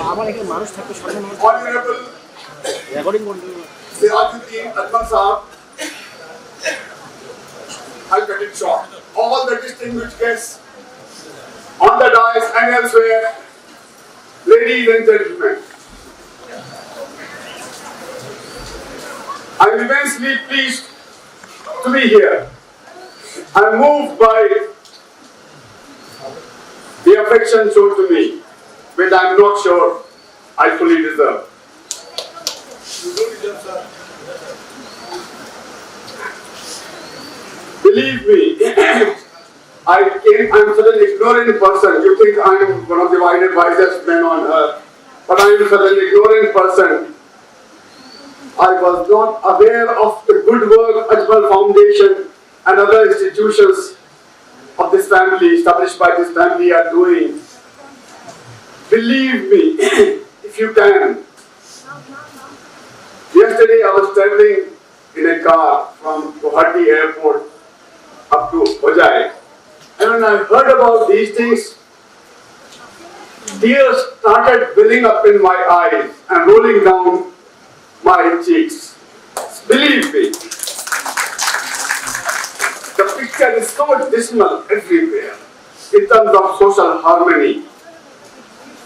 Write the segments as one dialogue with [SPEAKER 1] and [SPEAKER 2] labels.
[SPEAKER 1] Honorable Ajmal Saab, I'll cut it short. All the distinguished guests on the dais and elsewhere, ladies and gentlemen, I'm immensely pleased to be here. I'm moved by the affection shown to me, which I'm not sure I fully deserve. Believe me, I'm such an ignorant person. You think I'm one of the wisest men on earth, but I'm such an ignorant person. I was not aware of the good work Ajmal Foundation and other institutions of this family, established by this family, are doing. Believe me, if you can. Yesterday I was traveling in a car from Haji airport up to Hojai, and when I heard about these things, tears started welling up in my eyes and rolling down my cheeks. Believe me, the picture is so dismal everywhere in terms of social harmony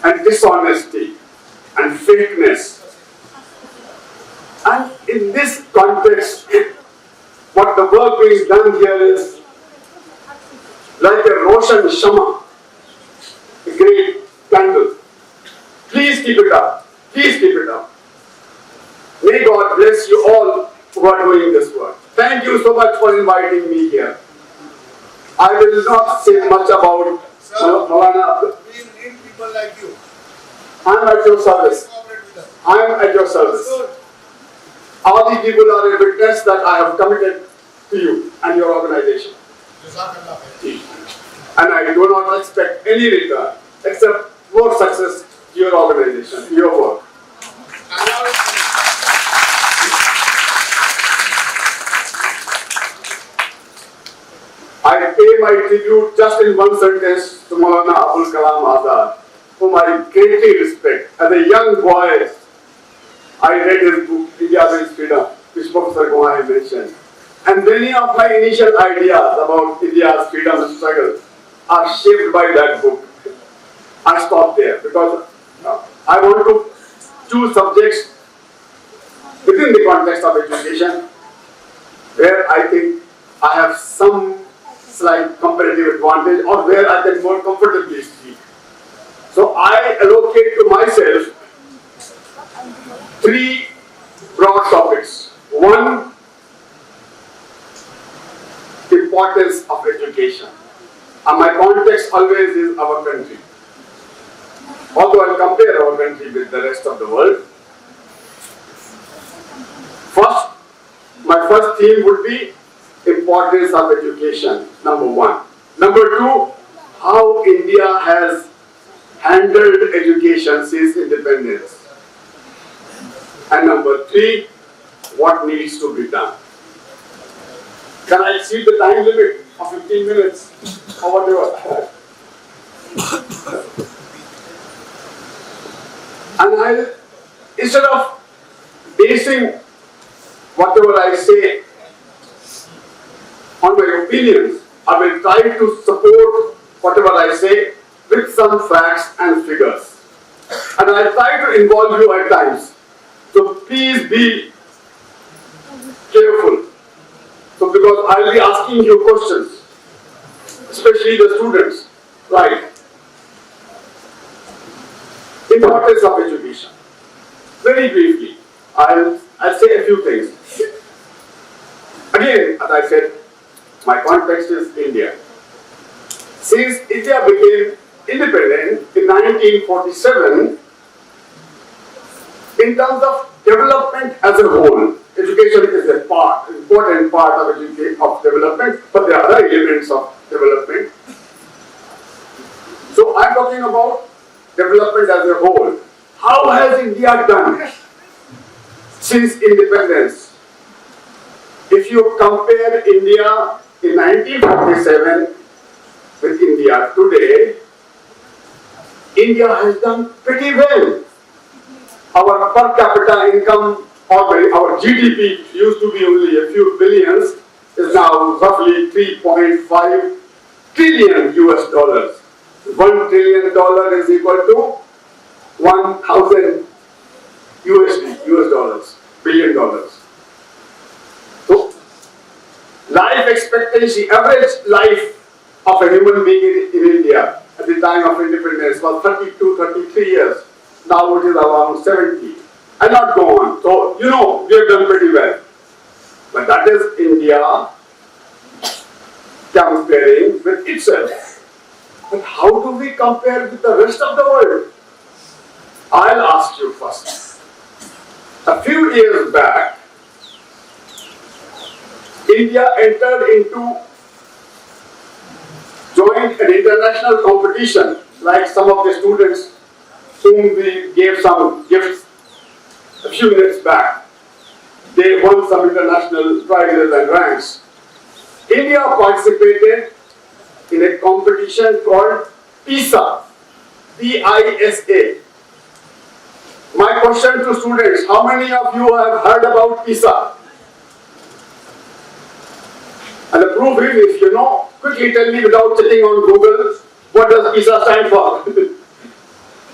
[SPEAKER 1] and dishonesty and fakeness. And in this context, what the work being done here is like a Roshan Shama, a great candle. Please keep it up. Please keep it up. May God bless you all who are doing this work. Thank you so much for inviting me here. I will not say much about Maulana.
[SPEAKER 2] We need people like you.
[SPEAKER 1] I am at your service. I am at your service. All these people are a witness that I have committed to you and your organization. And I do not expect any return except more success to your organization, your work. I pay my tribute just in one sentence to Maulana Abul Kalam Azad, whom I greatly respect. As a young boy, I read his book, India's Freedom, which Professor Ghauri mentioned. And many of my initial ideas about India's freedom struggle are shaped by that book. I stopped there because I want to choose subjects within the context of education where I think I have some slight comparative advantage or where I can more comfortably speak. So I allocate to myself 3 broad topics. One, importance of education. And my context always is our country. Although I'll compare our country with the rest of the world. First, my first theme would be importance of education, number 1. Number 2, how India has handled education since independence. And number 3, what needs to be done. Can I exceed the time limit of 15 minutes or whatever? And instead of basing whatever I say on my opinions, I will try to support whatever I say with some facts and figures. And I try to involve you at times. So please be careful. So because I'll be asking you questions, especially the students, right? Importance of education. Very briefly, I'll say a few things. Again, as I said, my context is India. Since India became independent in 1947, in terms of development as a whole, education is a important part of development, but there are other elements of development. So I'm talking about development as a whole. How has India done since independence? If you compare India in 1947 with India today, India has done pretty well. Our per capita income, or our GDP used to be only a few billions, is now roughly 3.5 trillion US dollars. $1 trillion is equal to 1,000 US dollars, billion dollars. So, life expectancy, average life of a human being in India at the time of independence was 32, 33 years. Now it is around 70. And not go on. So, you know, we have done pretty well. But that is India comparing with itself. But how do we compare with the rest of the world? I'll ask you first. A few years back, India joined an international competition, like some of the students whom we gave some gifts a few minutes back. They won some international prizes and ranks. India participated in a competition called PISA, P-I-S-A. My question to students, how many of you have heard about PISA? And the proof is, if you know, quickly tell me without checking on Google, what does PISA stand for?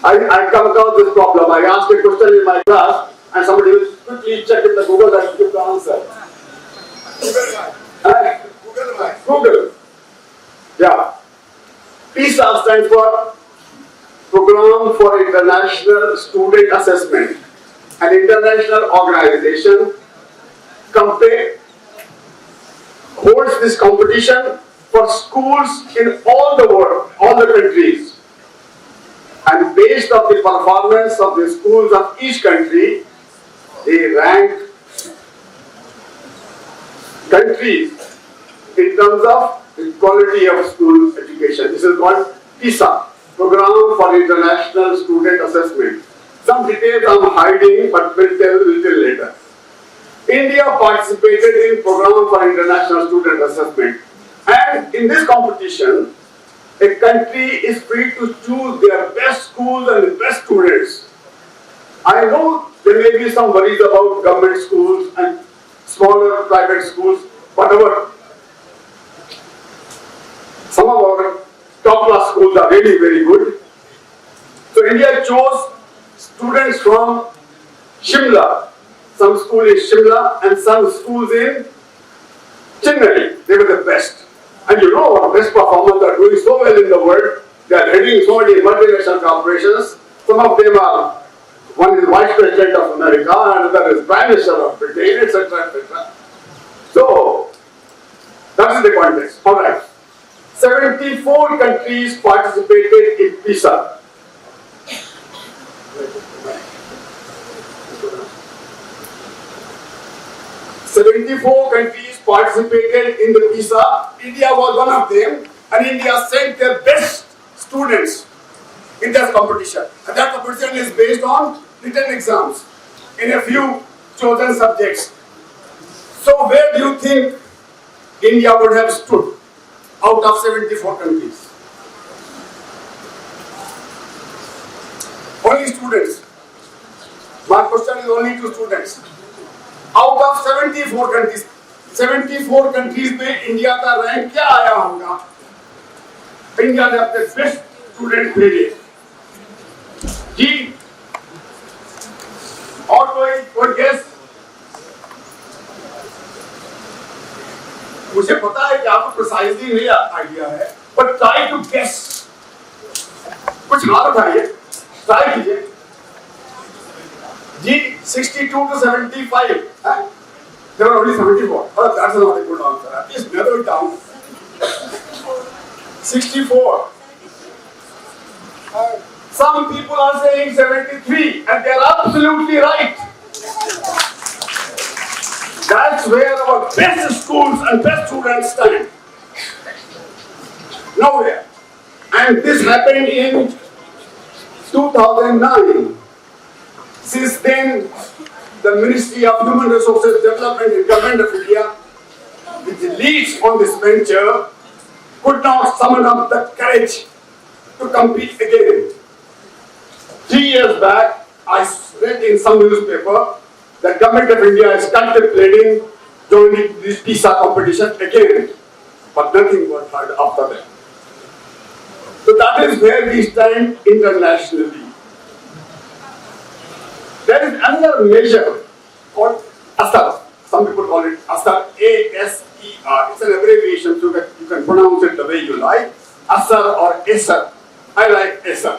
[SPEAKER 1] I come across this problem. I asked a question in my class, and somebody will quickly check in the Google and give the answer. Google. Yeah. PISA stands for Program for International Student Assessment. An international organization holds this competition for schools in all the world, all the countries. And based on the performance of the schools of each country, they rank countries in terms of the quality of school education. This is called PISA, Program for International Student Assessment. Some details I'm hiding, but will tell a little later. India participated in Program for International Student Assessment. And in this competition, a country is free to choose their best schools and the best students. I know there may be some worries about government schools and smaller private schools, but some of our top class schools are really very good. So India chose students from Shimla. Some school in Shimla and some schools in Chennai. They were the best. And you know our best performers are doing so well in the world. They are heading so many multinational corporations. Some of them are, one is Vice President of America, another is Prime Minister of Britain, etc. etc. So, that is the context. Alright. 74 countries participated in PISA. Countries participated in the PISA. India was one of them, and India sent their best students in that competition. And that competition is based on written exams in a few chosen subjects. So where do you think India would have stood out of 74 countries? Only students. My question is only to students. Out of 74 countries में India का rank क्या आया होगा? India ने अपने best student भेजे। जी, और कोई गेस? मुझे पता है कि आपको प्रिसाइजली नहीं आइडिया है, but try to guess. कुछ हाथ उठाइए, ट्राई कीजिए। जी, 62 to 75. There were only 74. Oh, that's not a good answer. At least narrow it down. 64. Some people are saying 73, and they are absolutely right. That's where our best schools and best students stand. Nowhere. And this happened in 2009. Since then, the Ministry of Human Resources Development and Government of India, which leads on this venture, could not summon up the courage to compete again. 3 years back, I read in some newspaper that government of India is contemplating joining this PISA competition again, but nothing was heard after that. So that is where we stand internationally. There is another measure called ASER. Some people call it ASER, A-S-E-R. It's an abbreviation so that you can pronounce it the way you like. ASER or ASER. I like ASER.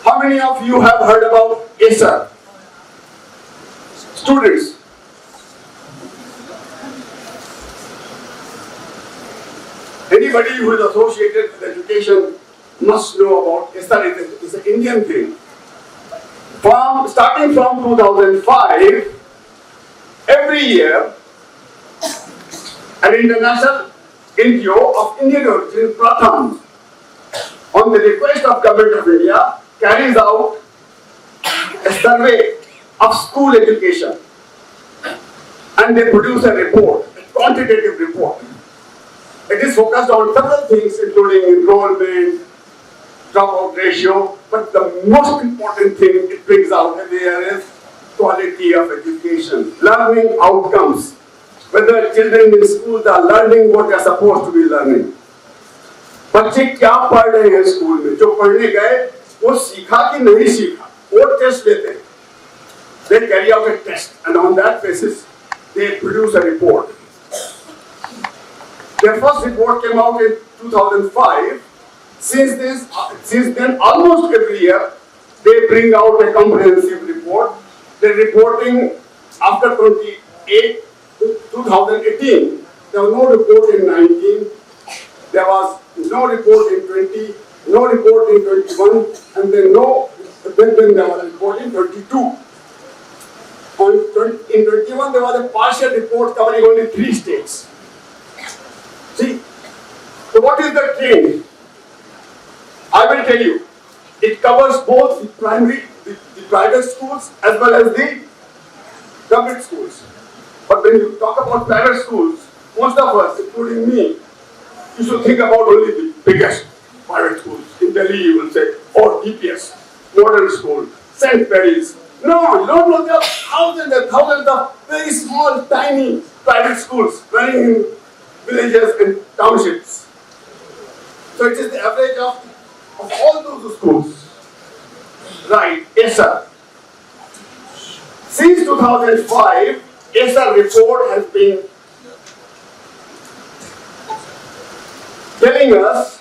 [SPEAKER 1] How many of you have heard about ASER? Students. Anybody who is associated with education must know about ASER. It's an Indian thing. Starting from 2005, every year, an international NGO of Indian origin, Pratham, on the request of Government of India, carries out a survey of school education. And they produce a report, a quantitative report. It is focused on several things, including enrollment, dropout ratio, but the most important thing it brings out every year is quality of education, learning outcomes. Whether children in schools are learning what they are supposed to be learning. बच्चे क्या पढ़ रहे हैं school में, जो पढ़ने गए वो सीखा कि नहीं सीखा, वो टेस्ट लेते हैं. They carry out a test, and on that basis they produce a report. Their first report came out in 2005. Since then, almost every year, they bring out a comprehensive report. They're reporting after 2018. There was no report in 19. There was no report in 20, no report in 21, and then there was a report in 22. In 21, there was a partial report covering only 3 states. See, so what is the trend? I will tell you. It covers both the private schools as well as the government schools. But when you talk about private schools, most of us, including me, you should think about only the biggest private schools. In Delhi, you will say, DPS, modern school, St. Mary's. No, you don't know, there are thousands and thousands of very small, tiny private schools running in villages and townships. So it is the average of all those schools. Right, ASER. Since 2005, ASER report has been telling us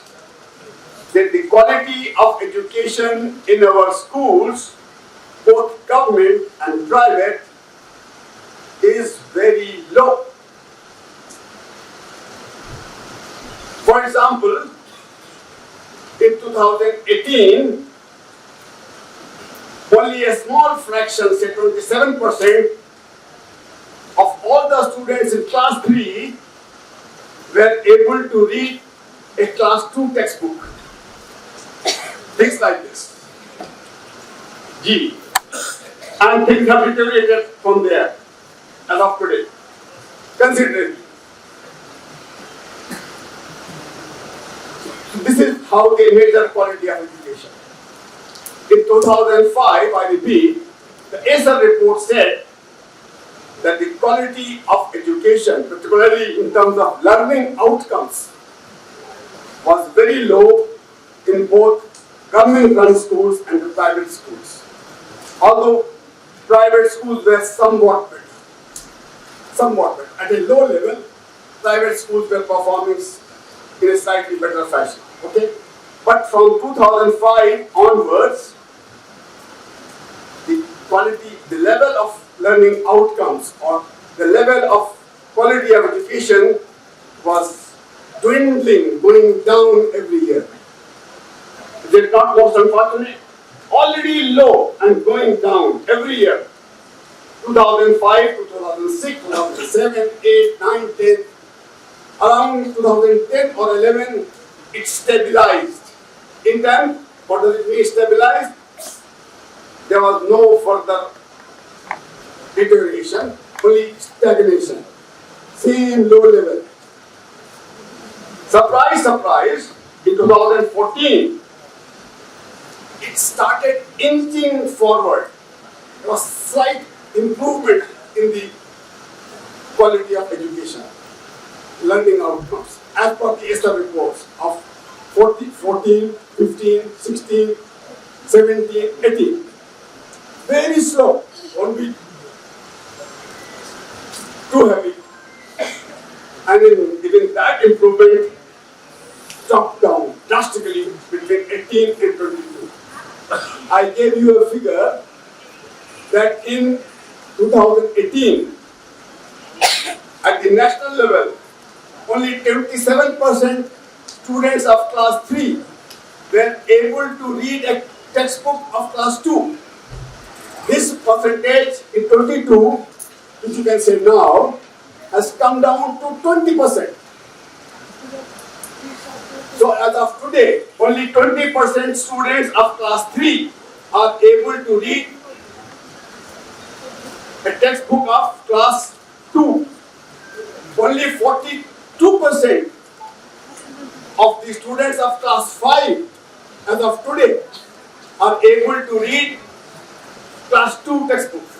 [SPEAKER 1] that the quality of education in our schools, both government and private, is very low. For example, in 2018, only a small fraction, say 27%, of all the students in class 3 were able to read a class 2 textbook. Things like this. G. And things have deteriorated from there as of today. Considerably. This is how they measure quality of education. In 2005, I repeat, the ASER report said that the quality of education, particularly in terms of learning outcomes, was very low in both government-run schools and the private schools. Although private schools were somewhat better. At a low level, private schools were performing in a slightly better fashion. Okay? But from 2005 onwards, the level of learning outcomes or the level of quality of education was dwindling, going down every year. Is it not most unfortunate? Already low and going down every year. 2005, 2006, 2007, 8, 9, 10. Around 2010 or 11, it stabilized. In time, what does it mean stabilized? There was no further deterioration, only stagnation. Same low level. Surprise, surprise, in 2014, it started inching forward. There was slight improvement in the quality of education, learning outcomes, as per the ESA reports of 14, 15, 16, 17, 18. Very slow, won't be too heavy. And in that improvement, dropped down drastically between 18 and 22. I gave you a figure that in 2018, at the national level, only 27% students of class 3 were able to read a textbook of class 2. This percentage in 22, which you can say now, has come down to 20%. So as of today, only 20% students of class 3 are able to read a textbook of class 2. Only 42% of the students of class 5 as of today are able to read class 2 textbooks.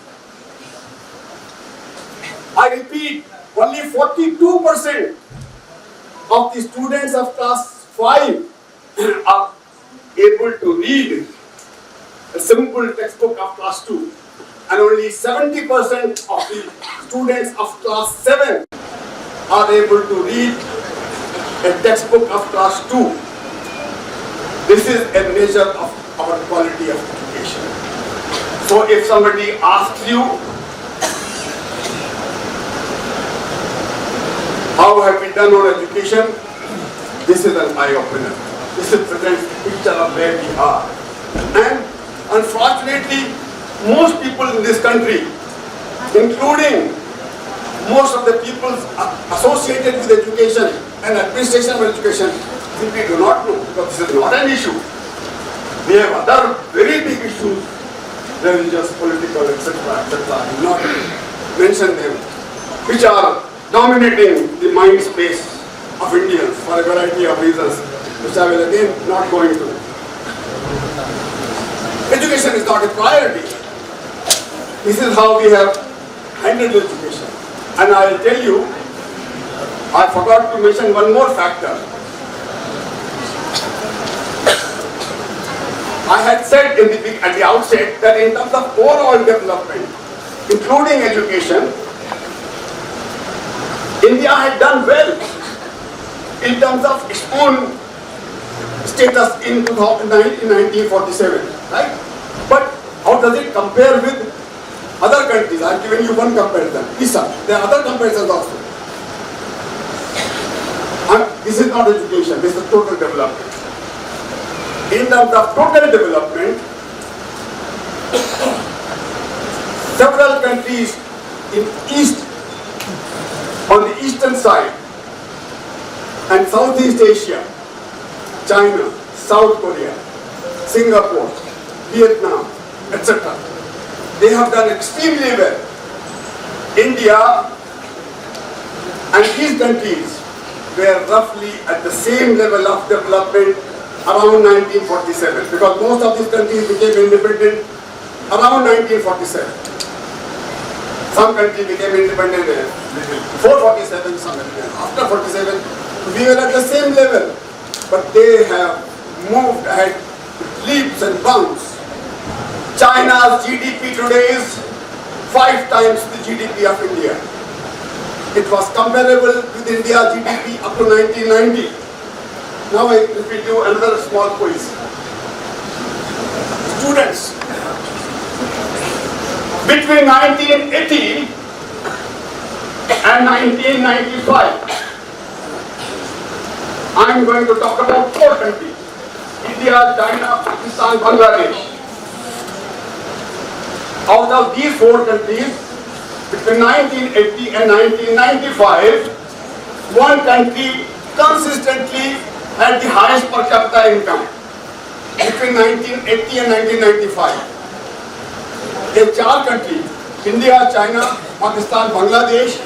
[SPEAKER 1] I repeat, only 42% of the students of class 5 are able to read a simple textbook of class 2, and only 70% of the students of class 7 are able to read a textbook of class 2. This is a measure of our quality of education. So if somebody asks you, how have we done on education? This is an eye-opener. This presents a picture of where we are. And unfortunately, most people in this country, including most of the people associated with education and administration of education, simply do not know, because this is not an issue. We have other very big issues, religious, political, etc., etc. I will not mention them, which are dominating the mind space of Indians for a variety of reasons, which I will again not go into. Education is not a priority. This is how we have handled education. And I will tell you, I forgot to mention one more factor. I had said at the outset that in terms of overall development, including education, India had done well in terms of its own status in 1947, right? But how does it compare with other countries? I have given you one comparison, PISA. There are other comparisons also. And this is not education, this is total development. In terms of total development, several countries in on the eastern side and Southeast Asia, China, South Korea, Singapore, Vietnam, etc. They have done extremely well. India and these countries were roughly at the same level of development around 1947, because most of these countries became independent around 1947. Some countries became independent before 47, some after 47. We were at the same level, but they have moved ahead with leaps and bounds. China's GDP today is 5 times the GDP of India. It was comparable with India's GDP up to 1990. Now I repeat you another small quiz. Students, between 1980 and 1995, I am going to talk about 4 countries: India, China, Pakistan, Bangladesh. Out of these 4 countries, between 1980 and 1995, one country consistently had the highest per capita income between 1980 and 1995. ये 4 countries, India, China, Pakistan, Bangladesh,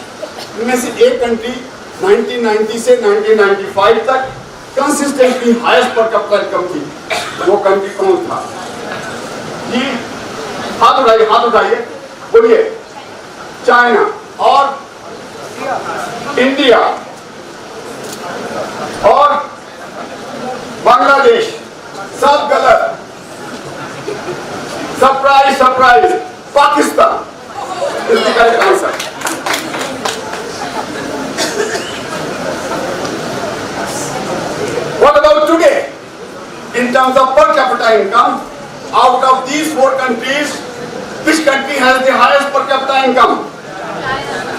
[SPEAKER 1] इनमें से एक country 1990 से 1995 तक consistently highest per capita income थी. वो country कौन था? जी, हाथ उठाइए, बोलिए। चाइना और इंडिया और बांग्लादेश, सब गलत। Surprise surprise, Pakistan is the correct answer. What about today? In terms of per capita income, out of these four countries, which country has the highest per capita income?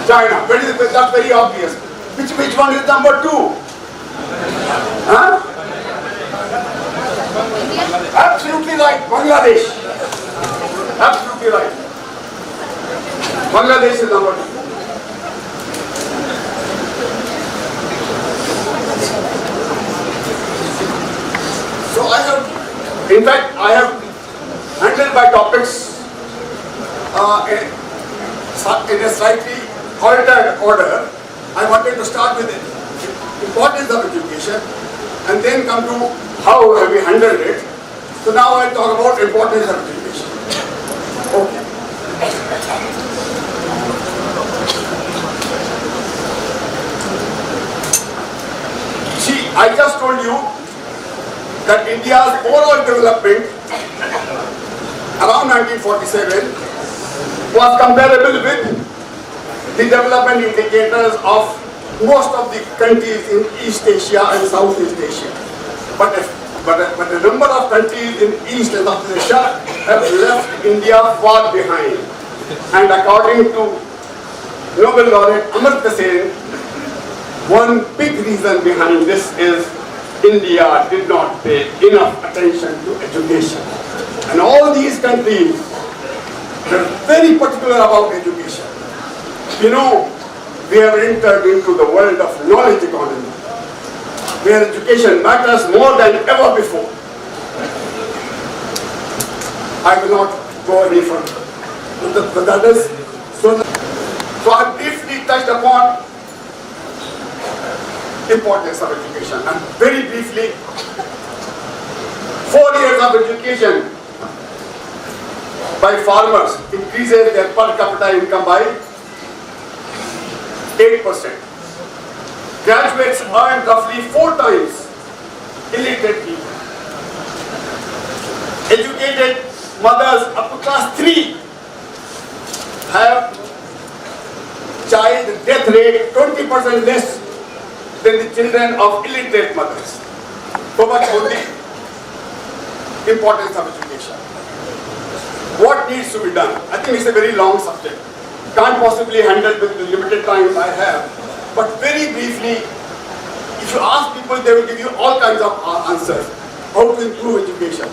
[SPEAKER 1] China. That's very obvious. Which one is number two? Huh? Absolutely right. Bangladesh. Absolutely right. Bangladesh is number two. So in fact, I have handled my topics in a slightly altered order. I wanted to start with the importance of education and then come to how have we handled it. So now I'll talk about importance of education. Okay. See, I just told you that India's overall development around 1947 was comparable with the development indicators of most of the countries in East Asia and Southeast Asia. But the number of countries in East and Southeast Asia have left India far behind. And according to Nobel laureate Amartya Sen, one big reason behind this is India did not pay enough attention to education. And all these countries are very particular about education. You know, we have entered into the world of knowledge economy, where education matters more than ever before. I will not go any further. But that is, so I briefly touched upon importance of education, and very briefly, 4 years of education by farmers increases their per capita income by 8%. Graduates earn roughly 4 times illiterate people. Educated mothers up to class 3 have child death rate 20% less than the children of illiterate mothers. So much for the importance of education. What needs to be done? I think it's a very long subject. Can't possibly handle with the limited time I have. But very briefly, if you ask people, they will give you all kinds of answers. How to improve education?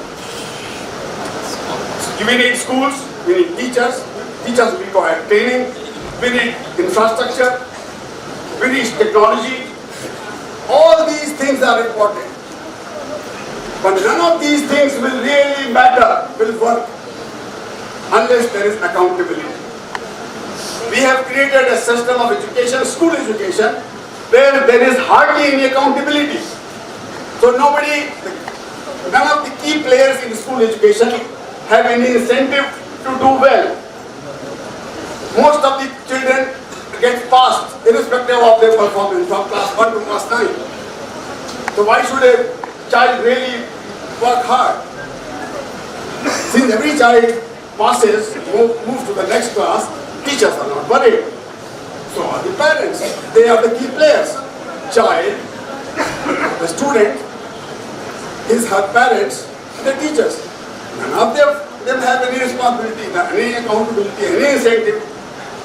[SPEAKER 1] We need schools, we need teachers require training, we need infrastructure, we need technology. All these things are important. But none of these things will really matter, will work, unless there is accountability. We have created a system of education, school education, where there is hardly any accountability. So none of the key players in school education have any incentive to do well. Most of the children get passed irrespective of their performance from class 1 to class 9. So why should a child really work hard? Since every child passes, moves to the next class, teachers are not worried. So are the parents. They are the key players. Child, the student, her parents, the teachers. None of them have any responsibility, any accountability, any incentive.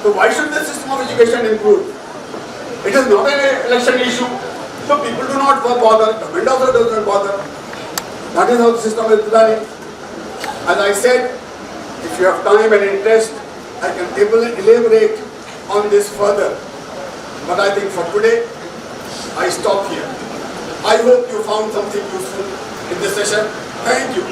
[SPEAKER 1] So why should the system of education improve? It is not an election issue. So people do not bother. Government also does not bother. That is how the system is running. As I said, if you have time and interest, I can elaborate on this further. But I think for today, I stop here. I hope you found something useful in this session. Thank you.